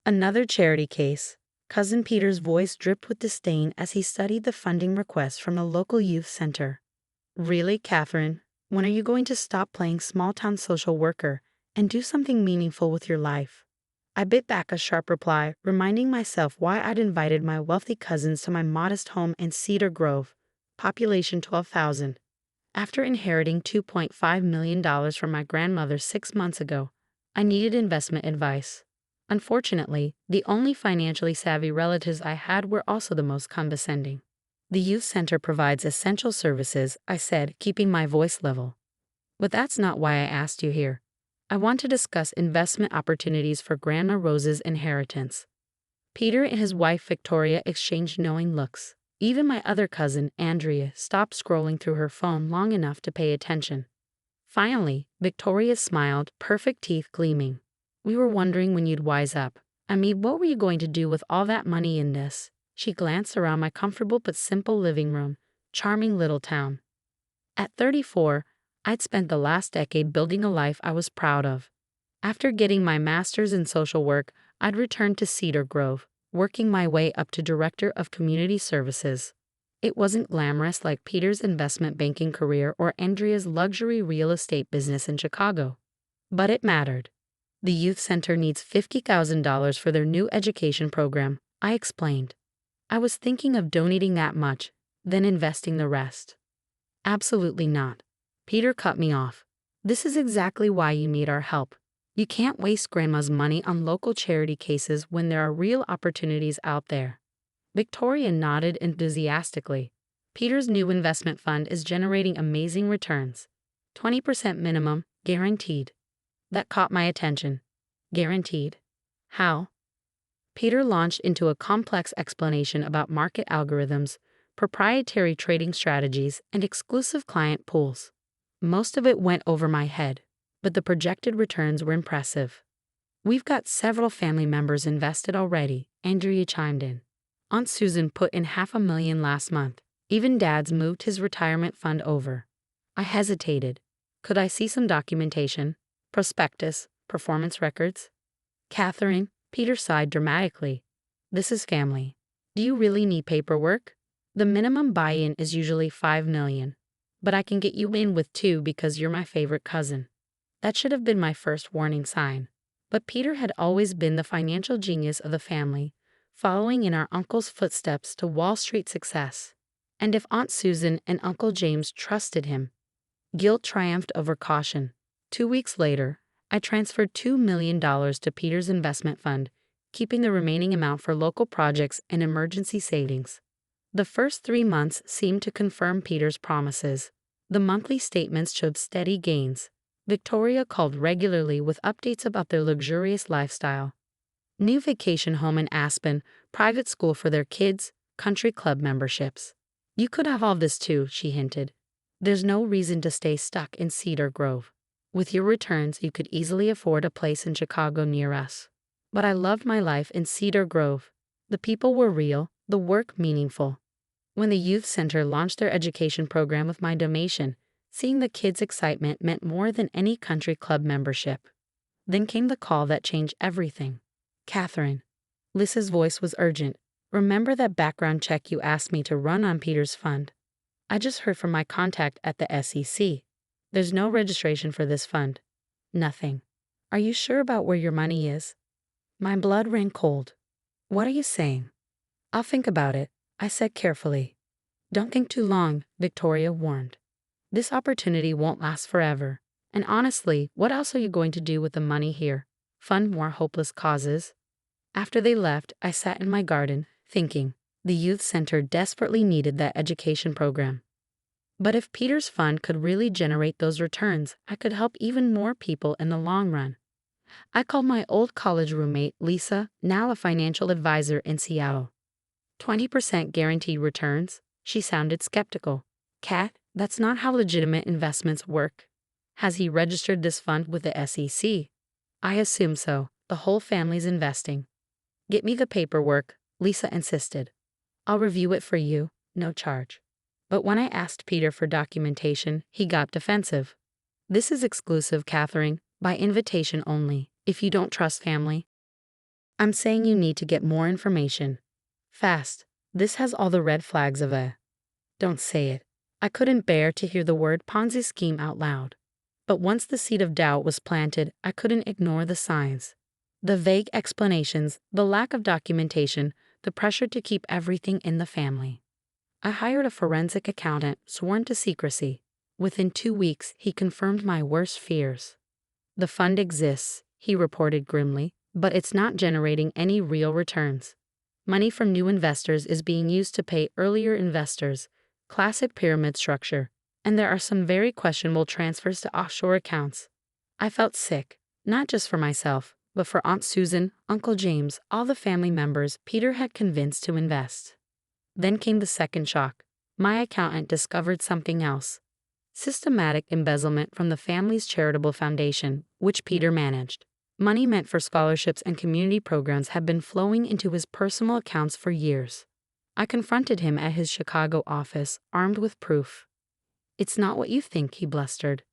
Another charity case. Cousin Peter's voice dripped with disdain as he studied the funding request from the local youth center. Really, Catherine? When are you going to stop playing small-town social worker and do something meaningful with your life? I bit back a sharp reply, reminding myself why I'd invited my wealthy cousins to my modest home in Cedar Grove, population 12,000. After inheriting $2.5 million from my grandmother 6 months ago, I needed investment advice. Unfortunately, the only financially savvy relatives I had were also the most condescending. The youth center provides essential services, I said, keeping my voice level. But that's not why I asked you here. I want to discuss investment opportunities for Grandma Rose's inheritance. Peter and his wife Victoria exchanged knowing looks. Even my other cousin, Andrea, stopped scrolling through her phone long enough to pay attention. Finally, Victoria smiled, perfect teeth gleaming. We were wondering when you'd wise up. I mean, what were you going to do with all that money in this? She glanced around my comfortable but simple living room, charming little town. At 34, I'd spent the last decade building a life I was proud of. After getting my master's in social work, I'd returned to Cedar Grove, working my way up to Director of Community Services. It wasn't glamorous like Peter's investment banking career or Andrea's luxury real estate business in Chicago. But it mattered. The youth center needs $50,000 for their new education program, I explained. I was thinking of donating that much, then investing the rest. Absolutely not. Peter cut me off. This is exactly why you need our help. You can't waste Grandma's money on local charity cases when there are real opportunities out there. Victoria nodded enthusiastically. Peter's new investment fund is generating amazing returns. 20% minimum, guaranteed. That caught my attention. Guaranteed. How? Peter launched into a complex explanation about market algorithms, proprietary trading strategies, and exclusive client pools. Most of it went over my head, but the projected returns were impressive. We've got several family members invested already, Andrea chimed in. Aunt Susan put in $500,000 last month. Even Dad's moved his retirement fund over. I hesitated. Could I see some documentation? Prospectus, performance records? Catherine, Peter sighed dramatically. This is family. Do you really need paperwork? The minimum buy-in is usually $5 million. But I can get you in with $2 million because you're my favorite cousin. That should have been my first warning sign. But Peter had always been the financial genius of the family, following in our uncle's footsteps to Wall Street success. And if Aunt Susan and Uncle James trusted him, guilt triumphed over caution. 2 weeks later, I transferred $2 million to Peter's investment fund, keeping the remaining amount for local projects and emergency savings. The first 3 months seemed to confirm Peter's promises. The monthly statements showed steady gains. Victoria called regularly with updates about their luxurious lifestyle. New vacation home in Aspen, private school for their kids, country club memberships. You could have all this too, she hinted. There's no reason to stay stuck in Cedar Grove. With your returns, you could easily afford a place in Chicago near us. But I loved my life in Cedar Grove. The people were real, the work meaningful. When the youth center launched their education program with my donation, seeing the kids' excitement meant more than any country club membership. Then came the call that changed everything. Catherine. Lisa's voice was urgent. Remember that background check you asked me to run on Peter's fund? I just heard from my contact at the SEC. There's no registration for this fund. Nothing. Are you sure about where your money is? My blood ran cold. What are you saying? I'll think about it, I said carefully. Don't think too long, Victoria warned. This opportunity won't last forever. And honestly, what else are you going to do with the money here? Fund more hopeless causes? After they left, I sat in my garden, thinking. The youth center desperately needed that education program. But if Peter's fund could really generate those returns, I could help even more people in the long run. I called my old college roommate, Lisa, now a financial advisor in Seattle. 20% guaranteed returns? She sounded skeptical. Kat, that's not how legitimate investments work. Has he registered this fund with the SEC? I assume so. The whole family's investing. Get me the paperwork, Lisa insisted. I'll review it for you, no charge. But when I asked Peter for documentation, he got defensive. This is exclusive, Catherine, by invitation only. If you don't trust family, I'm saying you need to get more information. Fast. This has all the red flags of a. Don't say it. I couldn't bear to hear the word Ponzi scheme out loud. But once the seed of doubt was planted, I couldn't ignore the signs. The vague explanations, the lack of documentation, the pressure to keep everything in the family. I hired a forensic accountant sworn to secrecy. Within 2 weeks, he confirmed my worst fears. The fund exists, he reported grimly, but it's not generating any real returns. Money from new investors is being used to pay earlier investors, classic pyramid structure, and there are some very questionable transfers to offshore accounts. I felt sick, not just for myself, but for Aunt Susan, Uncle James, all the family members Peter had convinced to invest. Then came the second shock. My accountant discovered something else. Systematic embezzlement from the family's charitable foundation, which Peter managed. Money meant for scholarships and community programs had been flowing into his personal accounts for years. I confronted him at his Chicago office, armed with proof. "It's not what you think," he blustered.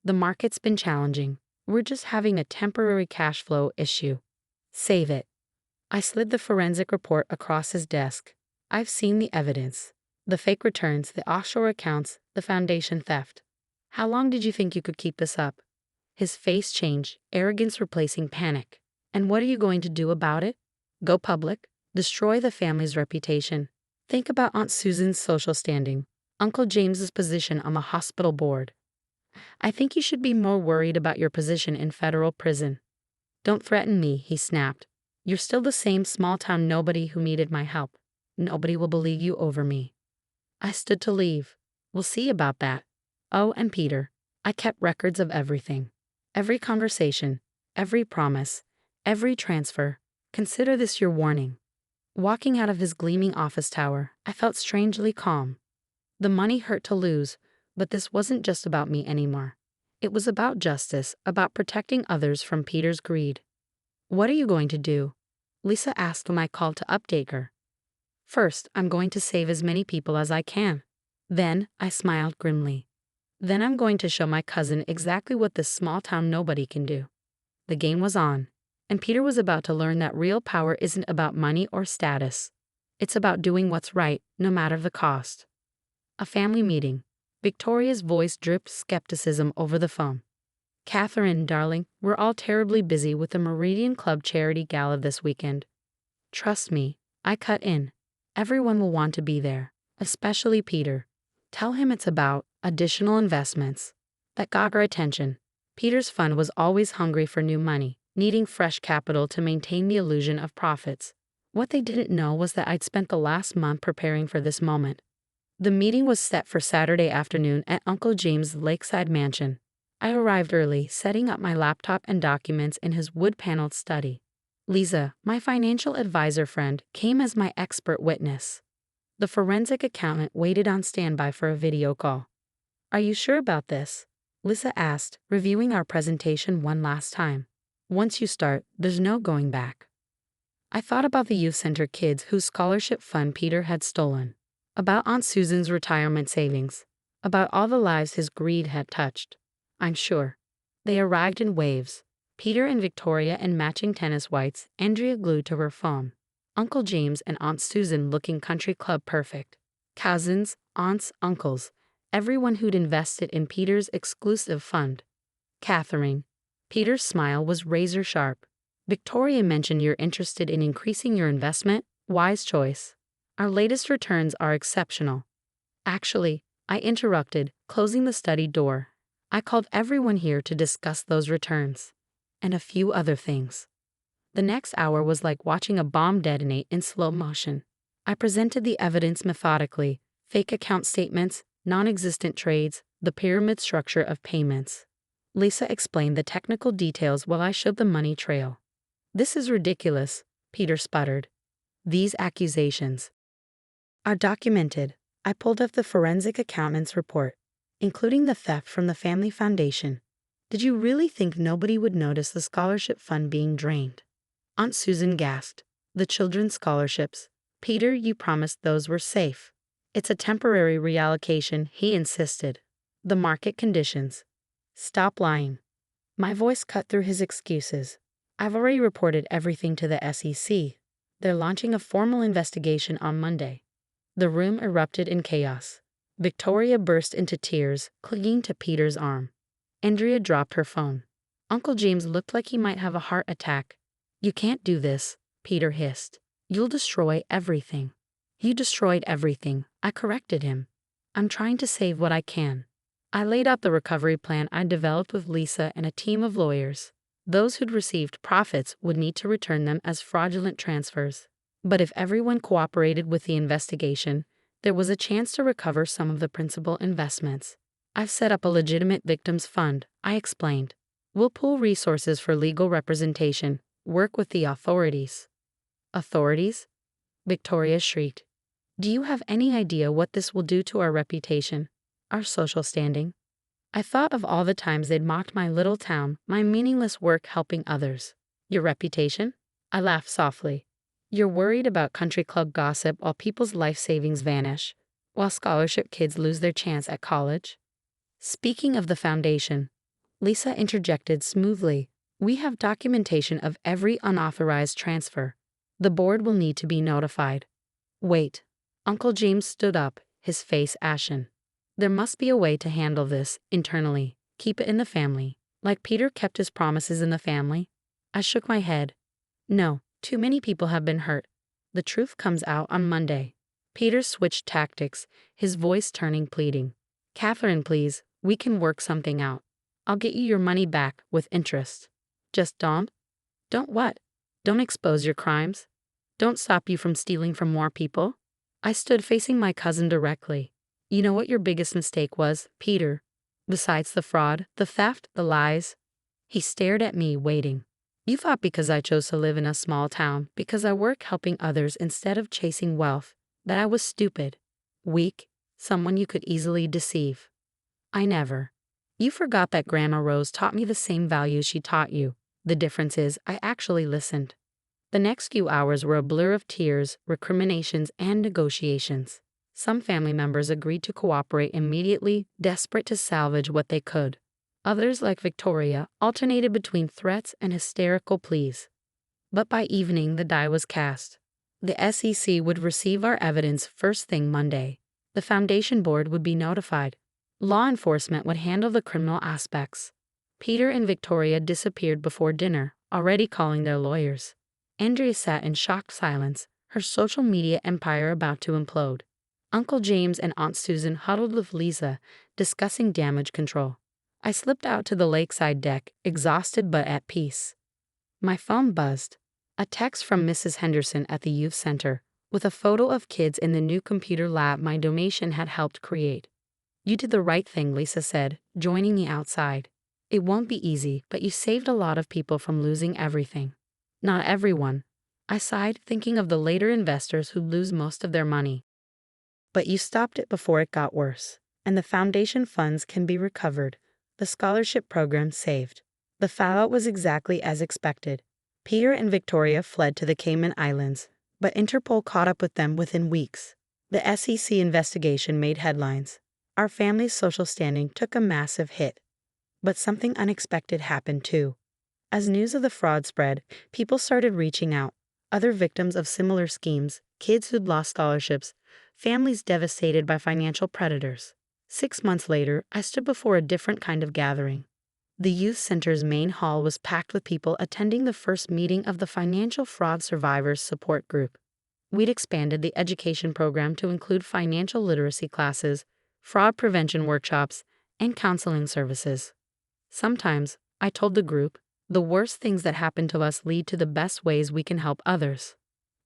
"The market's been challenging. We're just having a temporary cash flow issue. Save it." I slid the forensic report across his desk. "I've seen the evidence. The fake returns, the offshore accounts, the foundation theft. How long did you think you could keep this up?" His face changed, arrogance replacing panic. "And what are you going to do about it? Go public? Destroy the family's reputation? Think about Aunt Susan's social standing, Uncle James's position on the hospital board. I think you should be more worried about your position in federal prison." "Don't threaten me," he snapped. "You're still the same small-town nobody who needed my help. Nobody will believe you over me." I stood to leave. "We'll see about that." Oh, and Peter. I kept records of everything. Every conversation, every promise, every transfer. Consider this your warning. Walking out of his gleaming office tower, I felt strangely calm. The money hurt to lose, but this wasn't just about me anymore. It was about justice, about protecting others from Peter's greed. "What are you going to do?" Lisa asked when I called to update her. "First, I'm going to save as many people as I can. Then," I smiled grimly, "then I'm going to show my cousin exactly what this small-town nobody can do." The game was on, and Peter was about to learn that real power isn't about money or status. It's about doing what's right, no matter the cost. A family meeting. Victoria's voice dripped skepticism over the phone. "Catherine, darling, we're all terribly busy with the Meridian Club charity gala this weekend." "Trust me," I cut in. "Everyone will want to be there, especially Peter. Tell him it's about additional investments that got our attention." Peter's fund was always hungry for new money, needing fresh capital to maintain the illusion of profits. What they didn't know was that I'd spent the last month preparing for this moment. The meeting was set for Saturday afternoon at Uncle James' lakeside mansion. I arrived early, setting up my laptop and documents in his wood-paneled study. Lisa, my financial advisor friend, came as my expert witness. The forensic accountant waited on standby for a video call. "Are you sure about this?" Lisa asked, reviewing our presentation one last time. "Once you start, there's no going back." I thought about the youth center kids whose scholarship fund Peter had stolen, about Aunt Susan's retirement savings, about all the lives his greed had touched. I'm sure. They arrived in waves. Peter and Victoria in matching tennis whites, Andrea glued to her phone. Uncle James and Aunt Susan looking country club perfect. Cousins, aunts, uncles, everyone who'd invested in Peter's exclusive fund. "Catherine." Peter's smile was razor sharp. "Victoria mentioned you're interested in increasing your investment. Wise choice. Our latest returns are exceptional." "Actually," I interrupted, closing the study door, "I called everyone here to discuss those returns. And a few other things." The next hour was like watching a bomb detonate in slow motion. I presented the evidence methodically: fake account statements, non-existent trades, the pyramid structure of payments. Lisa explained the technical details while I showed the money trail. "This is ridiculous," Peter sputtered. "These accusations are documented." I pulled up the forensic accountant's report, including the theft from the family foundation. "Did you really think nobody would notice the scholarship fund being drained?" Aunt Susan gasped. "The children's scholarships. Peter, you promised those were safe." "It's a temporary reallocation," he insisted. "The market conditions." "Stop lying." My voice cut through his excuses. I've already reported everything to the SEC. They're launching a formal investigation on Monday. The room erupted in chaos. Victoria burst into tears, clinging to Peter's arm. Andrea dropped her phone. Uncle James looked like he might have a heart attack. You can't do this, Peter hissed. You'll destroy everything. You destroyed everything, I corrected him. I'm trying to save what I can. I laid out the recovery plan I developed with Lisa and a team of lawyers. Those who'd received profits would need to return them as fraudulent transfers. But if everyone cooperated with the investigation, there was a chance to recover some of the principal investments. I've set up a legitimate victims fund, I explained. We'll pool resources for legal representation, work with the authorities. Authorities? Victoria shrieked. Do you have any idea what this will do to our reputation, our social standing? I thought of all the times they'd mocked my little town, my meaningless work helping others. Your reputation? I laughed softly. You're worried about country club gossip while people's life savings vanish, while scholarship kids lose their chance at college? Speaking of the foundation, Lisa interjected smoothly, we have documentation of every unauthorized transfer. The board will need to be notified. Wait. Uncle James stood up, his face ashen. There must be a way to handle this internally. Keep it in the family, like Peter kept his promises in the family. I shook my head. No, too many people have been hurt. The truth comes out on Monday. Peter switched tactics, his voice turning pleading. Catherine, please, we can work something out. I'll get you your money back with interest. Just don't what? Don't expose your crimes. Don't stop you from stealing from more people. I stood facing my cousin directly. You know what your biggest mistake was, Peter? Besides the fraud, the theft, the lies? He stared at me, waiting. You thought because I chose to live in a small town, because I work helping others instead of chasing wealth, that I was stupid, weak, someone you could easily deceive. I never. You forgot that Grandma Rose taught me the same values she taught you. The difference is I actually listened. The next few hours were a blur of tears, recriminations, and negotiations. Some family members agreed to cooperate immediately, desperate to salvage what they could. Others, like Victoria, alternated between threats and hysterical pleas. But by evening, the die was cast. The SEC would receive our evidence first thing Monday. The foundation board would be notified. Law enforcement would handle the criminal aspects. Peter and Victoria disappeared before dinner, already calling their lawyers. Andrea sat in shocked silence, her social media empire about to implode. Uncle James and Aunt Susan huddled with Lisa, discussing damage control. I slipped out to the lakeside deck, exhausted but at peace. My phone buzzed. A text from Mrs. Henderson at the youth center, with a photo of kids in the new computer lab my donation had helped create. You did the right thing, Lisa said, joining me outside. It won't be easy, but you saved a lot of people from losing everything. Not everyone. I sighed, thinking of the later investors who lose most of their money. But you stopped it before it got worse, and the foundation funds can be recovered. The scholarship program saved. The fallout was exactly as expected. Peter and Victoria fled to the Cayman Islands, but Interpol caught up with them within weeks. The SEC investigation made headlines. Our family's social standing took a massive hit. But something unexpected happened too. As news of the fraud spread, people started reaching out. Other victims of similar schemes, kids who'd lost scholarships, families devastated by financial predators. 6 months later, I stood before a different kind of gathering. The youth center's main hall was packed with people attending the first meeting of the Financial Fraud Survivors Support Group. We'd expanded the education program to include financial literacy classes, fraud prevention workshops, and counseling services. Sometimes, I told the group, the worst things that happen to us lead to the best ways we can help others.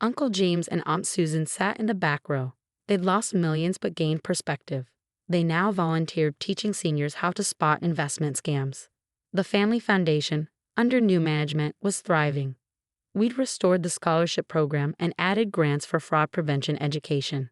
Uncle James and Aunt Susan sat in the back row. They'd lost millions but gained perspective. They now volunteered teaching seniors how to spot investment scams. The family foundation, under new management, was thriving. We'd restored the scholarship program and added grants for fraud prevention education.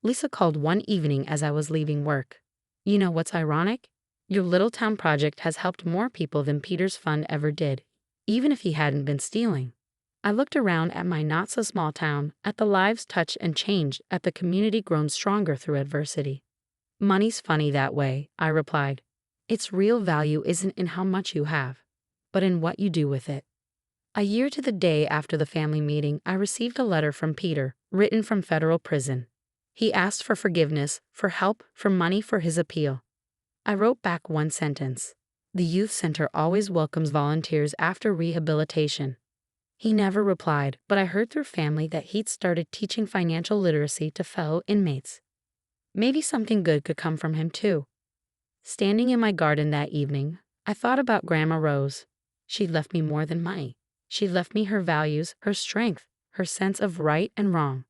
Lisa called one evening as I was leaving work. You know what's ironic? Your little town project has helped more people than Peter's fund ever did, even if he hadn't been stealing. I looked around at my not-so-small town, at the lives touched and changed, at the community grown stronger through adversity. Money's funny that way, I replied. Its real value isn't in how much you have, but in what you do with it. A year to the day after the family meeting, I received a letter from Peter, written from federal prison. He asked for forgiveness, for help, for money for his appeal. I wrote back one sentence. The youth center always welcomes volunteers after rehabilitation. He never replied, but I heard through family that he'd started teaching financial literacy to fellow inmates. Maybe something good could come from him too. Standing in my garden that evening, I thought about Grandma Rose. She'd left me more than money. She'd left me her values, her strength, her sense of right and wrong.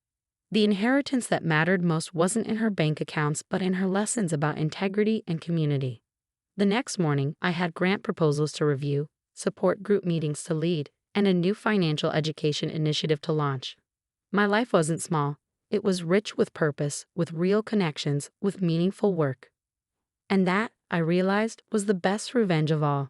The inheritance that mattered most wasn't in her bank accounts, but in her lessons about integrity and community. The next morning, I had grant proposals to review, support group meetings to lead, and a new financial education initiative to launch. My life wasn't small. It was rich with purpose, with real connections, with meaningful work. And that, I realized, was the best revenge of all.